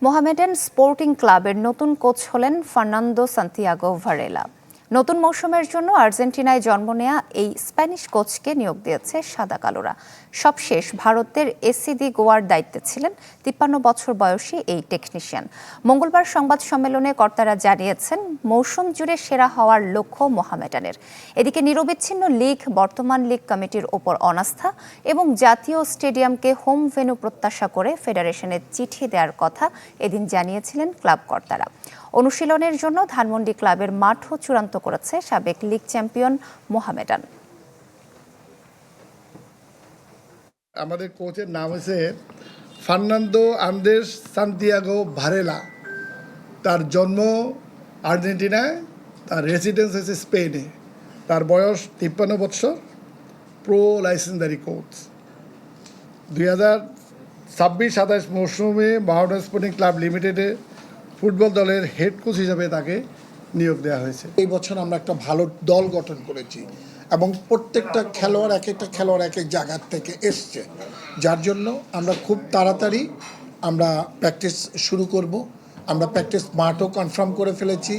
Mohammedan sporting ক্লাবের নতুন coach হলেন ফার্নান্দো সান্তিয়াগো ভারেলা। নতুন মৌসুমের জন্য আর্জেন্টিনায় জন্ম নেয়া এই স্প্যানিশ কোচকে নিয়োগ দিয়েছে সাদা কালোরা। সবশেষ ভারতের এসিডি গোয়ার দায়িত্বে ছিলেন 53 বছর বয়সী এই টেকনিশিয়ান। মঙ্গলবার সংবাদ সম্মেলনে কর্তারা জানিয়েছেন, মৌসুম জুড়ে সেরা হওয়ার লক্ষ্য মোহামেডানের। এদিকে নিরবিচ্ছিন্ন লিগ, বর্তমান লিগ কমিটির ওপর অনাস্থা এবং জাতীয় স্টেডিয়ামকে হোম ভেন্যু প্রত্যাশা করে ফেডারেশনের চিঠি দেওয়ার কথা এদিন জানিয়েছিলেন ক্লাব কর্তারা। অনুশীলনের জন্য ধানমন্ডি ক্লাবের মাঠও চূড়ান্ত করেছে সাবেক লিগ চ্যাম্পিয়ন মোহামেডান। আমাদের কোচের নাম হচ্ছে ফার্নান্দো আন্দ্রেস সান্তিয়াগো ভারেলা। তার জন্ম আর্জেন্টিনায়, তার রেসিডেন্স হচ্ছে স্পেনে। তার বয়স 53 বছর, প্রো লাইসেন্সধারী কোচ। 2026-27 মৌসুমে মোহামেডান স্পোর্টিং ক্লাব লিমিটেডে ফুটবল দলের হেড কোচ হিসাবে তাকে নিয়োগ দেওয়া হয়েছে। এই বছর আমরা একটা ভালো দল গঠন করেছি এবং প্রত্যেকটা খেলোয়াড় এক একটা খেলোয়াড় এক এক জায়গার থেকে এসছে, যার জন্য আমরা খুব তাড়াতাড়ি আমরা প্র্যাকটিস শুরু করব। আমরা প্র্যাকটিস মাঠও কনফার্ম করে ফেলেছি।